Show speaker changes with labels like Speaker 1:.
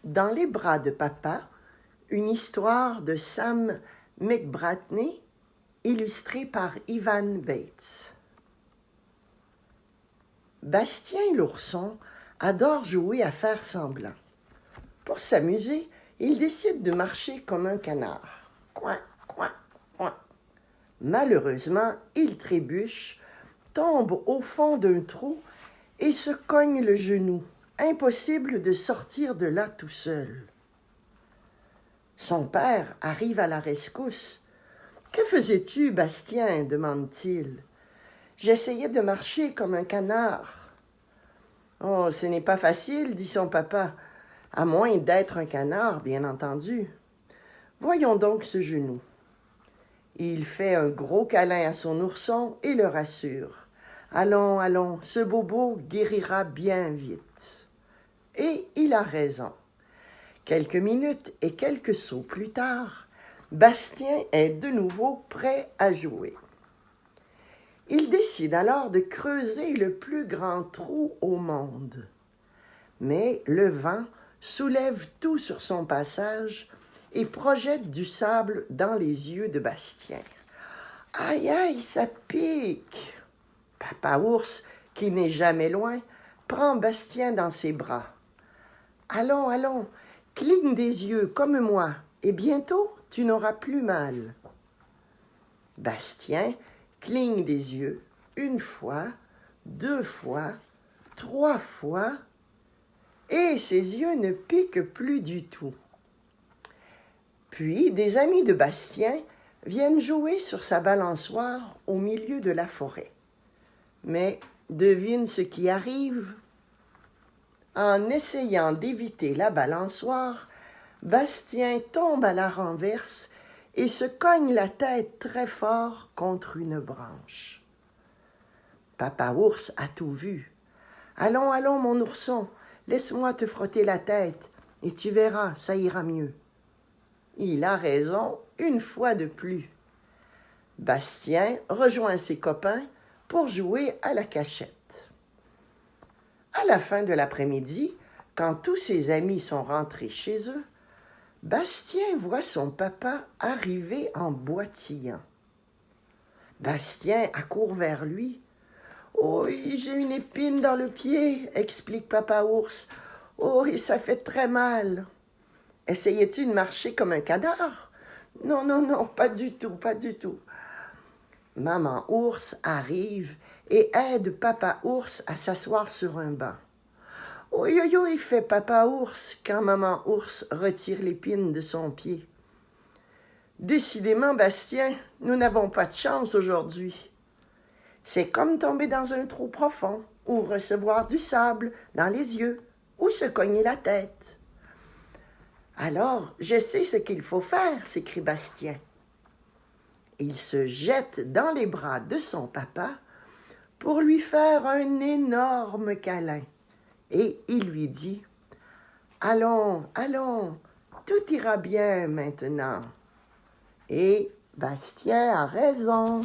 Speaker 1: Dans les bras de papa, une histoire de Sam McBratney, illustrée par Ivan Bates. Bastien l'ourson adore jouer à faire semblant. Pour s'amuser, il décide de marcher comme un canard. Coin, coin, coin. Malheureusement, il trébuche, tombe au fond d'un trou et se cogne le genou. Impossible de sortir de là tout seul. Son père arrive à la rescousse. « Que faisais-tu, Bastien » demande-t-il. « J'essayais de marcher comme un canard. »« Oh, ce n'est pas facile, dit son papa, à moins d'être un canard, bien entendu. Voyons donc ce genou. » Il fait un gros câlin à son ourson et le rassure. « Allons, allons, ce bobo guérira bien vite. » Et il a raison. Quelques minutes et quelques sauts plus tard, Bastien est de nouveau prêt à jouer. Il décide alors de creuser le plus grand trou au monde. Mais le vent soulève tout sur son passage et projette du sable dans les yeux de Bastien. « Aïe, aïe, ça pique !» Papa ours, qui n'est jamais loin, prend Bastien dans ses bras. « Allons, allons, cligne des yeux comme moi, et bientôt tu n'auras plus mal. » Bastien cligne des yeux une fois, 2 fois, 3 fois, et ses yeux ne piquent plus du tout. Puis des amis de Bastien viennent jouer sur sa balançoire au milieu de la forêt. Mais devine ce qui arrive. En essayant d'éviter la balançoire, Bastien tombe à la renverse et se cogne la tête très fort contre une branche. Papa ours a tout vu. « Allons, allons, mon ourson, laisse-moi te frotter la tête, et tu verras, ça ira mieux. » Il a raison une fois de plus. Bastien rejoint ses copains pour jouer à la cachette. À la fin de l'après-midi, quand tous ses amis sont rentrés chez eux, Bastien voit son papa arriver en boitillant. Bastien accourt vers lui. « Oh, j'ai une épine dans le pied, » explique papa ours. « Oh, et ça fait très mal. » « Essayais-tu de marcher comme un canard? »« Non, non, non, pas du tout, pas du tout. » Maman ours arrive et aide papa ours à s'asseoir sur un banc. « Oh, yo, yo, il fait papa ours quand maman ours retire l'épine de son pied. » Décidément, Bastien, nous n'avons pas de chance aujourd'hui. C'est comme tomber dans un trou profond ou recevoir du sable dans les yeux ou se cogner la tête. « Alors, je sais ce qu'il faut faire, » s'écrie Bastien. Il se jette dans les bras de son papa pour lui faire un énorme câlin. Et il lui dit « Allons, allons, tout ira bien maintenant. » Et Bastien a raison.